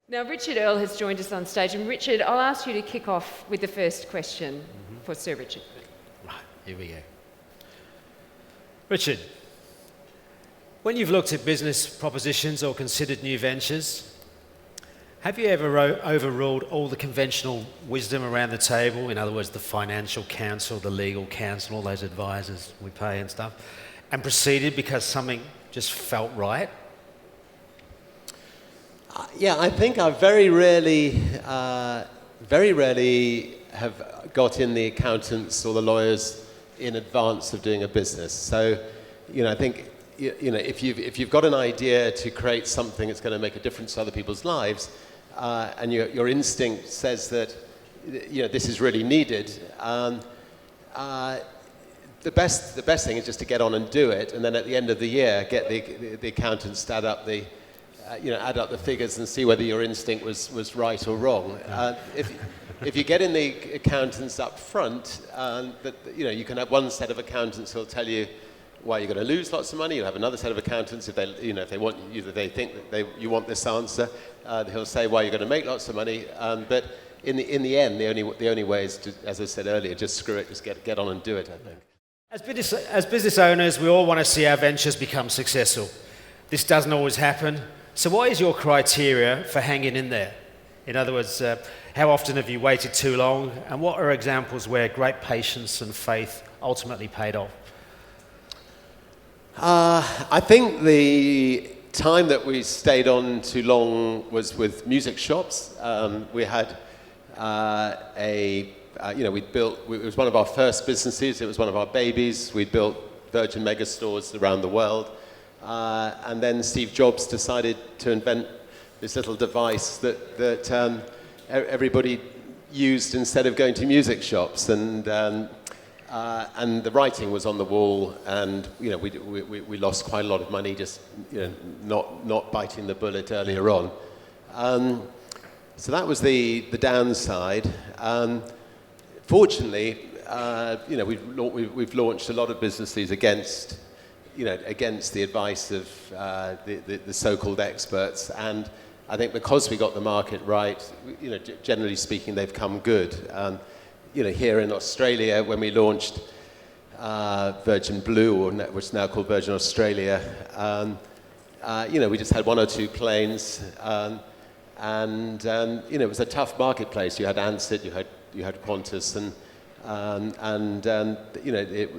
Now, Richard Earl has joined us on stage, and Richard, I'll ask you to kick off with the first question for Sir Richard. Right, here we go. Richard, when you've looked at business propositions or considered new ventures, have you ever overruled all the conventional wisdom around the table? In other words, the financial counsel, the legal counsel, all those advisors we pay and stuff, and proceeded because something just felt right? Yeah, I think I very rarely have got in the accountants or the lawyers in advance of doing a business. So, I think, if you've got an idea to create something that's going to make a difference to other people's lives, and your instinct says that, this is really needed, the best thing is just to get on and do it, and then at the end of the year, get the accountants to add up the figures and see whether your instinct was right or wrong. If you get in the accountants up front, you can have one set of accountants who'll tell you why you're going to lose lots of money. You'll have another set of accountants if they think that you want this answer. He'll say why you're going to make lots of money. But in the end, the only way is to, as I said earlier, just screw it, just get on and do it, I think. As business owners, we all want to see our ventures become successful. This doesn't always happen. So what is your criteria for hanging in there? In other words, how often have you waited too long? And what are examples where great patience and faith ultimately paid off? I think the time that we stayed on too long was with music shops. We had we'd built, it was one of our first businesses, it was one of our babies. We'd built Virgin megastores around the world. And then Steve Jobs decided to invent this little device that everybody used instead of going to music shops, and the writing was on the wall, and we lost quite a lot of money just not biting the bullet earlier on. So that was the downside. Fortunately, we've launched a lot of businesses against the advice of the so-called experts, and I think because we got the market right, generally speaking, they've come good. Here in Australia, when we launched Virgin Blue, which is now called Virgin Australia, we just had one or two planes, and it was a tough marketplace. You had Ansett, you had Qantas,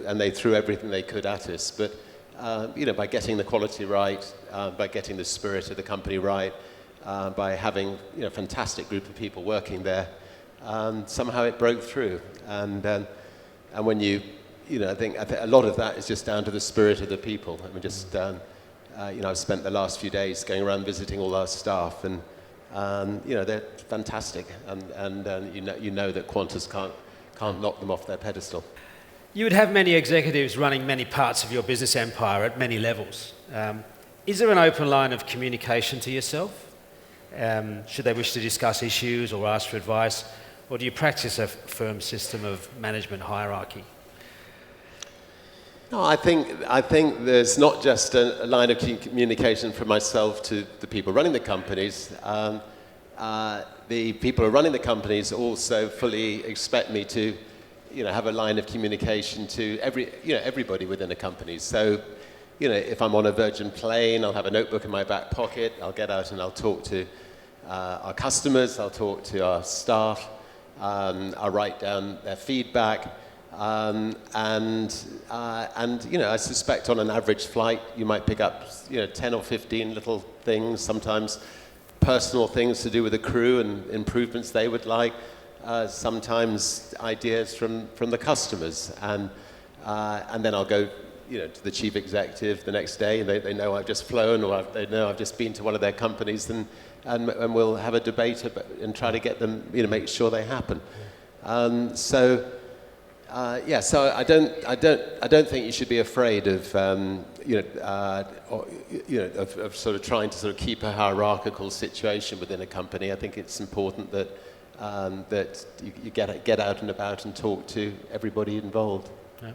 and they threw everything they could at us, but. By getting the quality right, by getting the spirit of the company right, by having a fantastic group of people working there, somehow it broke through. And when I think a lot of that is just down to the spirit of the people. I mean, I've spent the last few days going around visiting all our staff, and they're fantastic, and you know that Qantas can't knock them off their pedestal. You would have many executives running many parts of your business empire at many levels. Is there an open line of communication to yourself? Should they wish to discuss issues or ask for advice? Or do you practice a firm system of management hierarchy? No, I think there's not just a line of communication from myself to the people running the companies. The people who are running the companies also fully expect me to have a line of communication to everybody within a company. So, if I'm on a Virgin plane, I'll have a notebook in my back pocket. I'll get out and I'll talk to our customers. I'll talk to our staff. I'll write down their feedback. I suspect on an average flight, you might pick up 10 or 15 little things, sometimes personal things to do with the crew and improvements they would like. Sometimes ideas from the customers, and then I'll go to the chief executive the next day, and they know I've just flown, or they know I've just been to one of their companies, and we'll have a debate and try to get them, make sure they happen. So I don't think you should be afraid of of sort of trying to sort of keep a hierarchical situation within a company. I think it's important that you get out and about and talk to everybody involved. Yeah.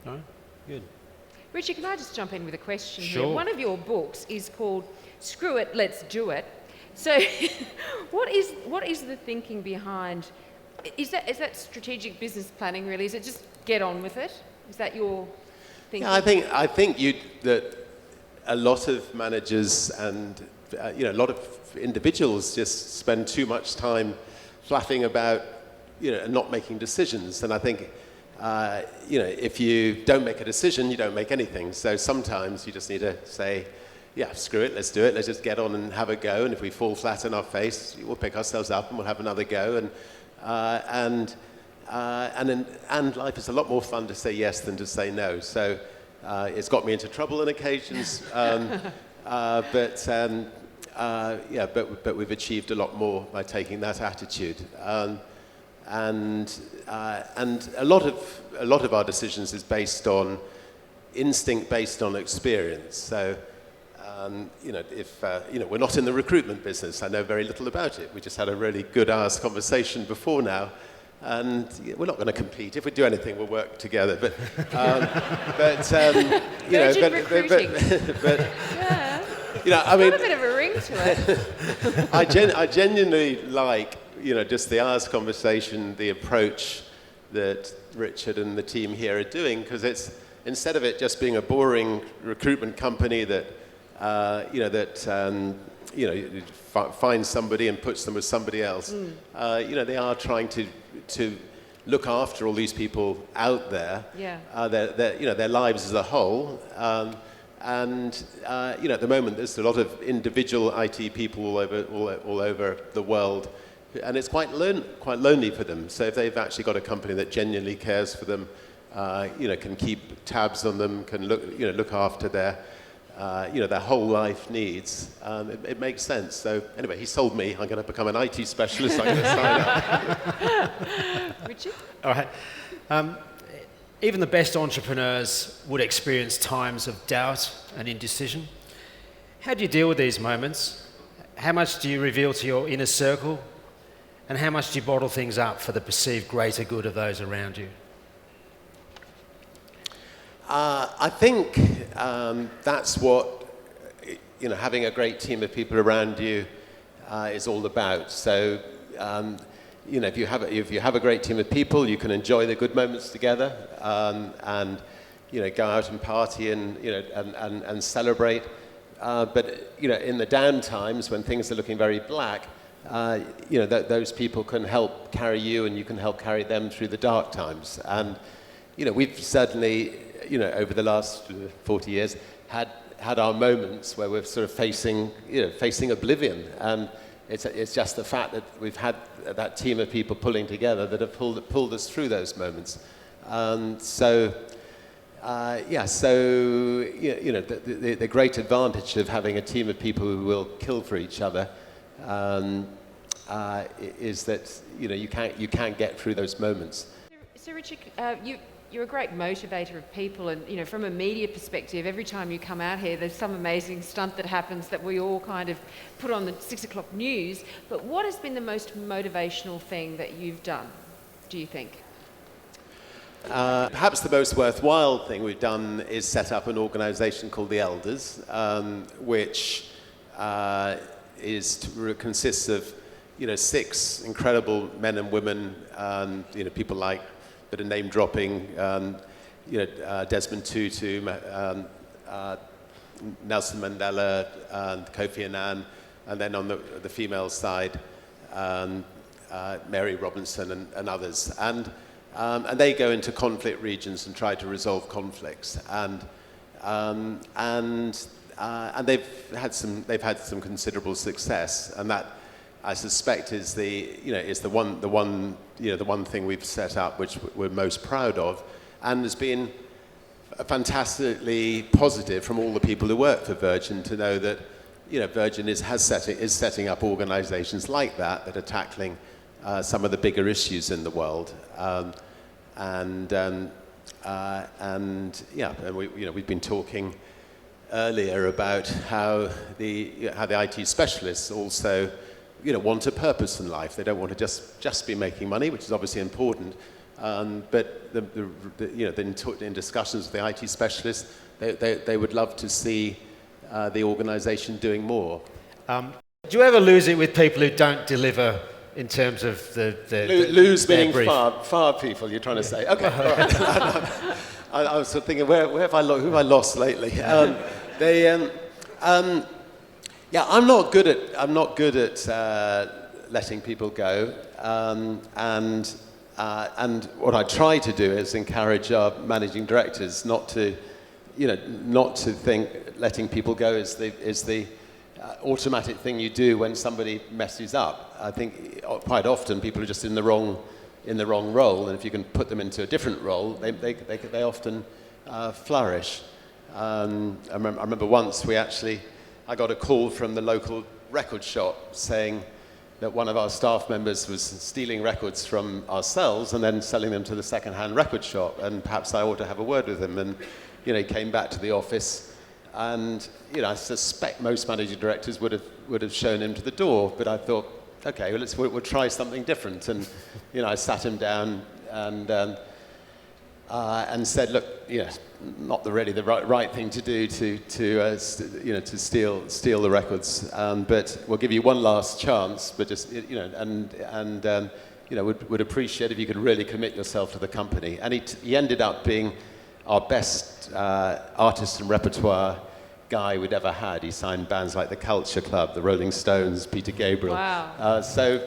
All right. Good. Richard, can I just jump in with a question Sure. here? One of your books is called Screw It, Let's Do It. So, what is the thinking behind? Is that strategic business planning really? Is it just get on with it? Is that your thinking? Yeah, I think that a lot of managers and a lot of individuals just spend too much time flapping about, and not making decisions. And I think, if you don't make a decision, you don't make anything. So sometimes you just need to say, yeah, screw it, let's do it. Let's just get on and have a go. And if we fall flat on our face, we'll pick ourselves up and we'll have another go. And life is a lot more fun to say yes than to say no. So it's got me into trouble on occasions, but we've achieved a lot more by taking that attitude. And a lot of our decisions is based on instinct, based on experience. So. If we're not in the recruitment business, I know very little about it. We just had a really good hour's conversation before now, and we're not going to compete. If we do anything, we'll work together. But Yeah. I mean, got a bit of a ring to it. I genuinely like just the hour's conversation, the approach that Richard and the team here are doing, because it's instead of it just being a boring recruitment company that. Finds somebody and puts them with somebody else. They are trying to look after all these people out there. Yeah. Their lives as a whole. At the moment, there's a lot of individual IT people all over the world, and it's quite lonely for them. So if they've actually got a company that genuinely cares for them, can keep tabs on them, can look after their whole life needs, it makes sense. So anyway, he sold me. I'm going to become an IT specialist. I'm going to sign up. Richard? All right. Even the best entrepreneurs would experience times of doubt and indecision. How do you deal with these moments? How much do you reveal to your inner circle? And how much do you bottle things up for the perceived greater good of those around you? I think that's what having a great team of people around you is all about. So if you have a great team of people, you can enjoy the good moments together and go out and party and celebrate. But in the down times when things are looking very black, those people can help carry you, and you can help carry them through the dark times. And we've certainly over the last 40 years had our moments where we're sort of facing oblivion, and it's just the fact that we've had that team of people pulling together that have pulled us through those moments. The great advantage of having a team of people who will kill for each other is that you can't get through those moments. So Richard, you're a great motivator of people, and from a media perspective, every time you come out here, there's some amazing stunt that happens that we all kind of put on the 6 o'clock news. But what has been the most motivational thing that you've done, do you think? Perhaps the most worthwhile thing we've done is set up an organisation called the Elders, which consists of 6 incredible men and women, people like bit of name dropping, Desmond Tutu, Nelson Mandela, and Kofi Annan, and then on the female side, Mary Robinson and others, and they go into conflict regions and try to resolve conflicts, and they've had some considerable success, and that, I suspect, is the one thing we've set up which we're most proud of, and has been fantastically positive from all the people who work for Virgin to know that Virgin is setting up organisations like that are tackling some of the bigger issues in the world, we've been talking earlier about how the IT specialists also want a purpose in life. They don't want to just be making money, which is obviously important. But in discussions with the IT specialists, they would love to see the organisation doing more. Do you ever lose it with people who don't deliver in terms of Lose their meaning brief? far people, you're trying to say. Okay, all right. I was sort of thinking, who have I lost lately? Yeah, I'm not good at letting people go, and what I try to do is encourage our managing directors not to think letting people go is the automatic thing you do when somebody messes up. I think quite often people are just in the wrong role, and if you can put them into a different role, they often flourish. I remember once I got a call from the local record shop saying that one of our staff members was stealing records from ourselves and then selling them to the second-hand record shop, and perhaps I ought to have a word with him. And he came back to the office, and I suspect most managing directors would have shown him to the door, but I thought, okay, well, we'll try something different. And I sat him down and said, look, not really the right thing to do to steal the records, but we'll give you one last chance. But just would appreciate if you could really commit yourself to the company. And he ended up being our best artist and repertoire guy we'd ever had. He signed bands like the Culture Club, the Rolling Stones, Peter Gabriel. Wow. So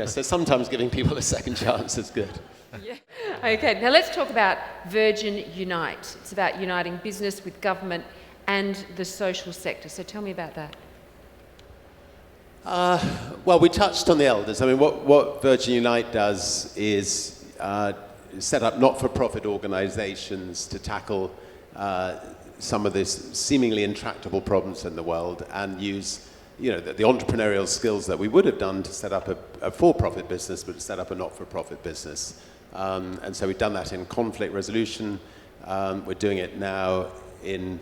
sometimes giving people a second chance is good. Yeah. Okay, now let's talk about Virgin Unite. It's about uniting business with government and the social sector. So tell me about that. Well, we touched on the elders. I mean, what Virgin Unite does is set up not-for-profit organisations to tackle some of these seemingly intractable problems in the world, and use the entrepreneurial skills that we would have done to set up a for-profit business, but to set up a not-for-profit business. And so we've done that in conflict resolution. We're doing it now in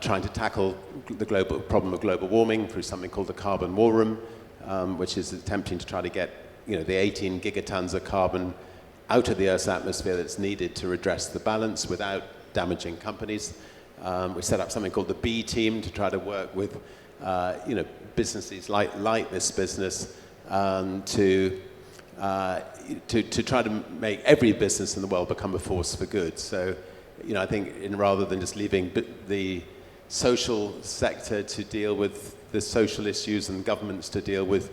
trying to tackle the global problem of global warming through something called the Carbon War Room, which is attempting to try to get the 18 gigatons of carbon out of the Earth's atmosphere that's needed to redress the balance without damaging companies. We set up something called the B Team to try to work with businesses like this business to try to make every business in the world become a force for good. So, I think rather than just leaving the social sector to deal with the social issues and governments to deal with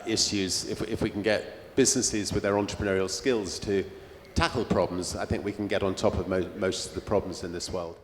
issues, if we can get businesses with their entrepreneurial skills to tackle problems, I think we can get on top of most of the problems in this world.